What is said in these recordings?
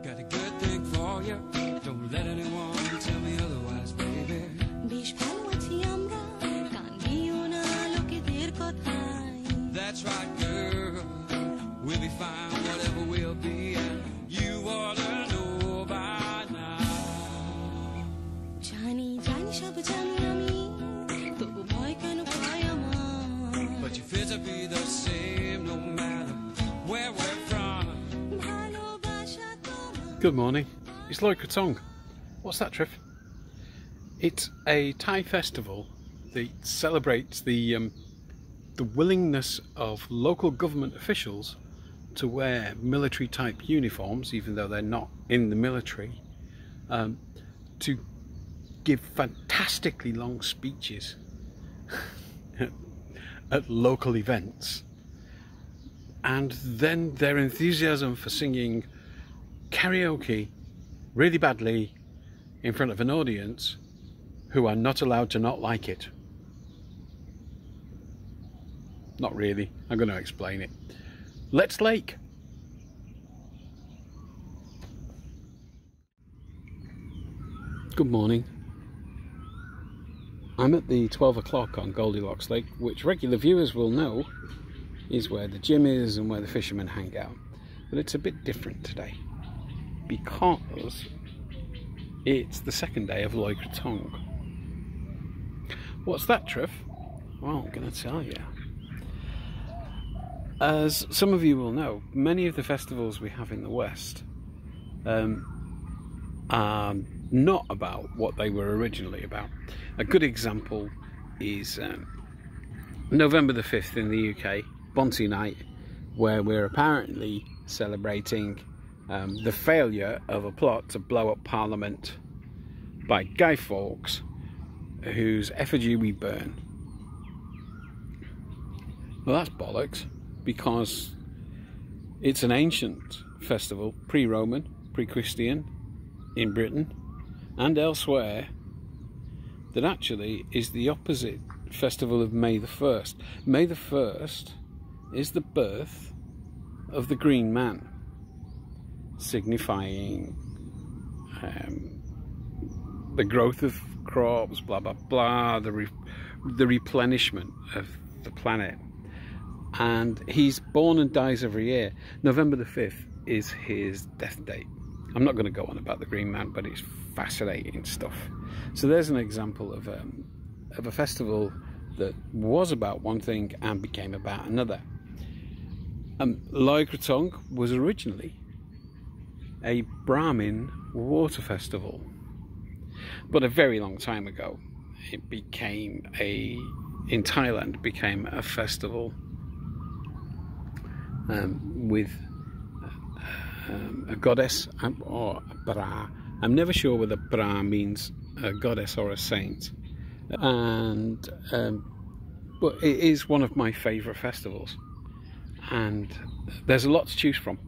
Got a good thing for you. Don't let anyone tell me otherwise, baby. That's right, girl. We'll be fine, whatever we'll be, and you ought to know by now. But you fit to be the same no matter where we're from. Good morning, it's Loy Kratong. What's that, Triff? It's a Thai festival that celebrates the willingness of local government officials to wear military type uniforms, even though they're not in the military, to give fantastically long speeches at local events, and then their enthusiasm for singing karaoke really badly in front of an audience who are not allowed to not like it. Not really, I'm going to explain it. Let's Lake. Good morning. I'm at the 12 o'clock on Goldilocks Lake, which regular viewers will know is where the gym is and where the fishermen hang out. But it's a bit different today because it's the second day of Loy Kratong. What's that, Triff? Well, I'm going to tell you. As some of you will know, many of the festivals we have in the West are not about what they were originally about. A good example is November the 5th in the UK, Bonty Night, where we're apparently celebrating the failure of a plot to blow up Parliament by Guy Fawkes, whose effigy we burn. Well, that's bollocks, because it's an ancient festival, pre-Roman, pre-Christian, in Britain and elsewhere, that actually is the opposite festival of May the 1st. May the 1st is the birth of the Green Man, signifying the growth of crops, blah blah blah, the replenishment of the planet. And he's born and dies every year. November the 5th is his death date. I'm not going to go on about the Green Man, but it's fascinating stuff. So there's an example of a festival that was about one thing and became about another. Loy Kratong was originally a Brahmin water festival, but a very long time ago it became in Thailand became a festival with a goddess or a Bra. I'm never sure whether Bra means a goddess or a saint, and but it is one of my favourite festivals, and there's a lot to choose from.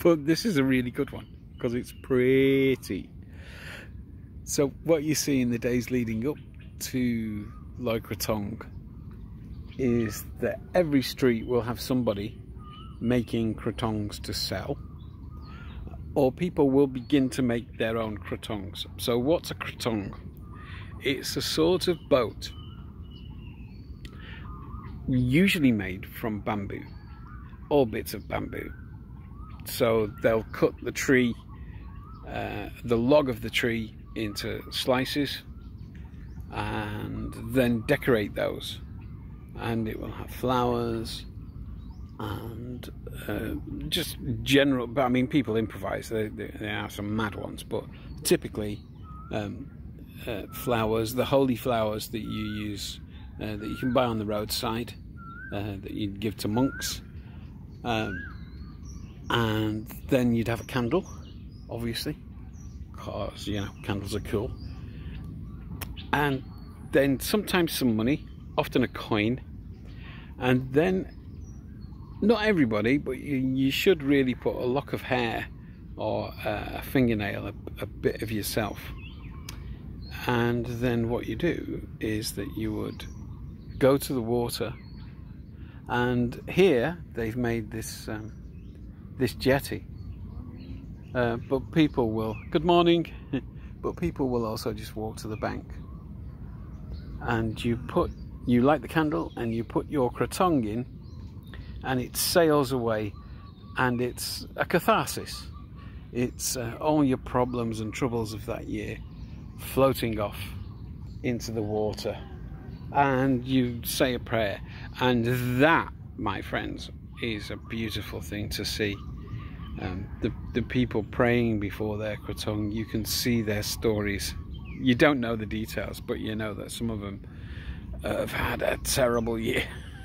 But this is a really good one because it's pretty. So what you see in the days leading up to Loy Kratong is that every street will have somebody making kratongs to sell, or people will begin to make their own kratongs. So what's a kratong? It's a sort of boat, usually made from bamboo, or bits of bamboo. So they'll cut the tree, the log of the tree, into slices and then decorate those, and it will have flowers and just general, but I mean, people improvise. There are some mad ones, but typically flowers, the holy flowers that you use, that you can buy on the roadside, that you'd give to monks, and then you'd have a candle, obviously, because, you know, candles are cool, and then sometimes some money, often a coin, and then not everybody, but you should really put a lock of hair or a fingernail, a bit of yourself. And then what you do is that you would go to the water, and here they've made this this jetty, but people will, good morning, but people will also just walk to the bank, and you light the candle and you put your kratong in, and it sails away, and it's a catharsis. It's all your problems and troubles of that year floating off into the water, and you say a prayer, and that, my friends, is a beautiful thing to see. The people praying before their kratong, you can see their stories. You don't know the details, but you know that some of them have had a terrible year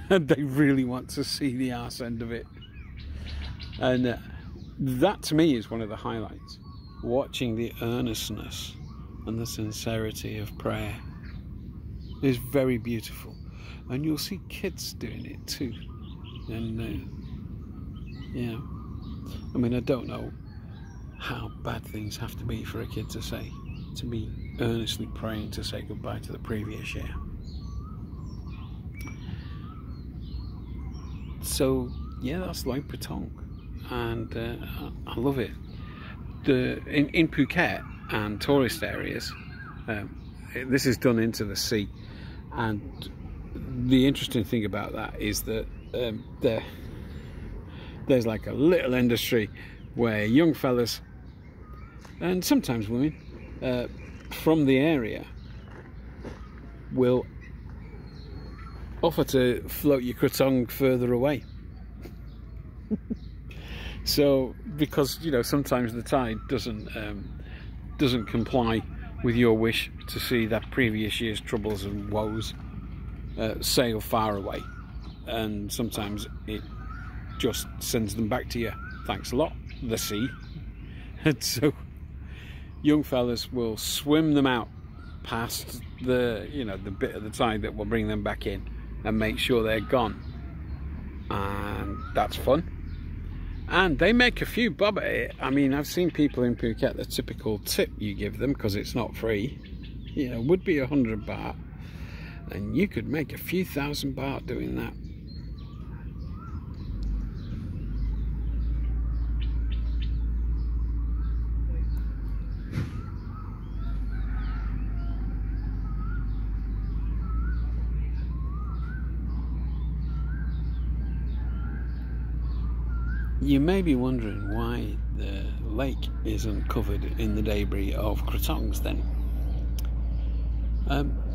and they really want to see the arse end of it. And that to me is one of the highlights. Watching the earnestness and the sincerity of prayer is very beautiful, and you'll see kids doing it too. And yeah, I mean, I don't know how bad things have to be for a kid to be earnestly praying to say goodbye to the previous year. So yeah, that's Loy Kratong, and I love it. In Phuket and tourist areas, this is done into the sea, and the interesting thing about that is that there's like a little industry where young fellas, and sometimes women, from the area will offer to float your kratong further away. So, because, you know, sometimes the tide doesn't comply with your wish to see that previous year's troubles and woes sail far away, and sometimes it just sends them back to you. Thanks a lot, the sea. And so young fellas will swim them out past the, you know, the bit of the tide that will bring them back in and make sure they're gone, and that's fun. And they make a few bob at it. I mean, I've seen people in Phuket, the typical tip you give them, because it's not free, you know, would be 100 baht, and you could make a few thousand baht doing that. You may be wondering why the lake isn't covered in the debris of kratongs then.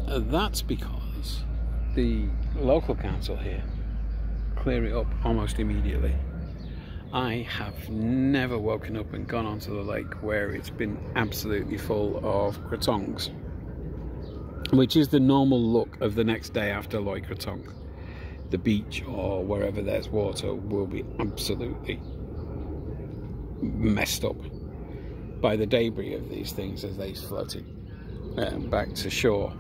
That's because the local council here clear it up almost immediately. I have never woken up and gone onto the lake where it's been absolutely full of kratongs, which is the normal look of the next day after Loy Kratong. The beach or wherever there's water will be absolutely messed up by the debris of these things as they floated back to shore.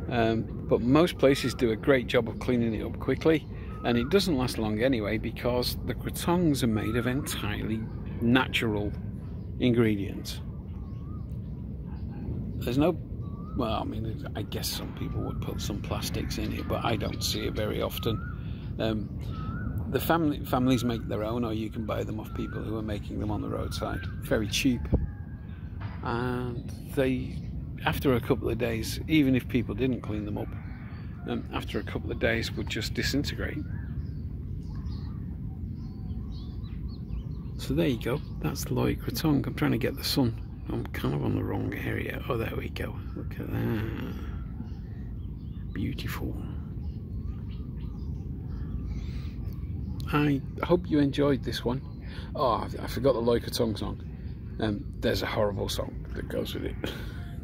But most places do a great job of cleaning it up quickly, and it doesn't last long anyway, because the kratongs are made of entirely natural ingredients. There's no, well, I mean, I guess some people would put some plastics in it, but I don't see it very often. The families make their own, or you can buy them off people who are making them on the roadside. Very cheap. And they, after a couple of days, even if people didn't clean them up, after a couple of days would just disintegrate. So there you go, that's Loy Kratong. I'm trying to get the sun. I'm kind of on the wrong area. Oh, there we go. Look at that. Beautiful. I hope you enjoyed this one. Oh, I forgot the Loy Kratong song. There's a horrible song that goes with it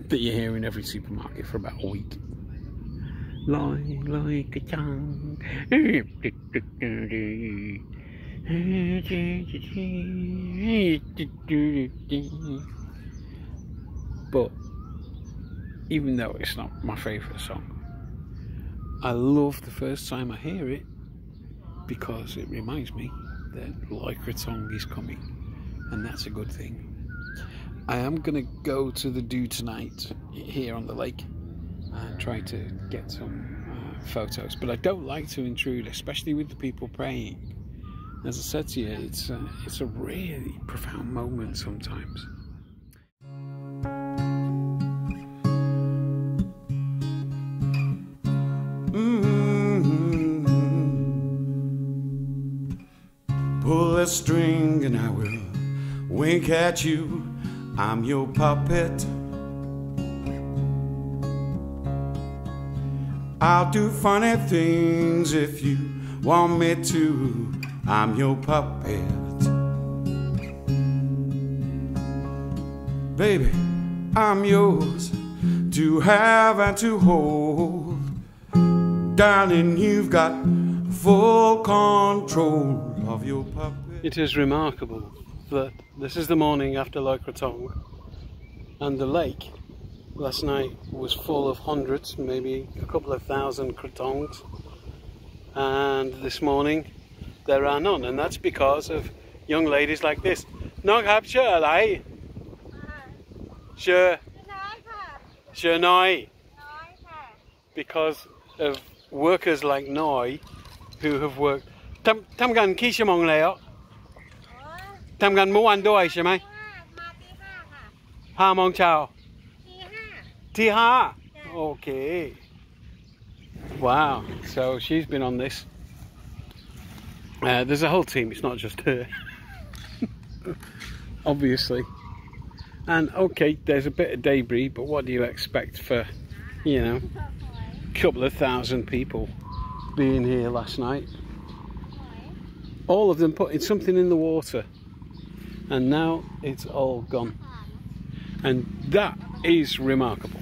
that you hear in every supermarket for about a week. Loy Kratong. But even though it's not my favourite song, I love the first time I hear it, because it reminds me that Loy Kratong is coming, and that's a good thing. I am going to go to the do tonight here on the lake and try to get some photos, but I don't like to intrude, especially with the people praying. as I said to you, it's a really profound moment sometimes. Pull a string and I will wink at you. I'm your puppet. I'll do funny things if you want me to. I'm your puppet. Baby, I'm yours to have and to hold. Darling, you've got full control of your puppet. It is remarkable that this is the morning after Loy Kratong, and the lake last night was full of hundreds, maybe a couple of thousand kratongs, and this morning there are none, and that's because of young ladies like this.น้องครับชื่ออะไรชื่อน้อย because of workers like Noi who have worked ทำกันกี่ชั่วโมงแล้วทำกันเมื่อวันด้วยใช่ไหม5 โมงเช้าที่ 5 okay. Wow, so she's been on this. There's a whole team, it's not just her. Obviously. And okay, there's a bit of debris, but what do you expect for, you know, a couple of thousand people being here last night? All of them putting something in the water, and now it's all gone. And that is remarkable.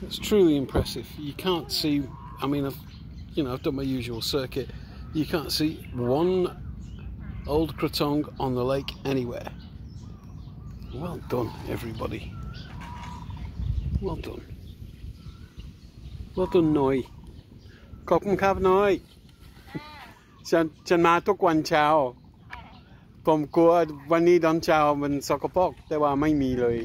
It's truly impressive. You can't see, I mean, I've done my usual circuit. You can't see one old kratong on the lake anywhere. Well done, everybody. Well done. Well done, Noi. ขอบคุณครับ Noi. ฉันมาทุกวันเช้าผมกลัววันนี้ตอนเช้ามันสกปรกแต่ว่าไม่มีเลย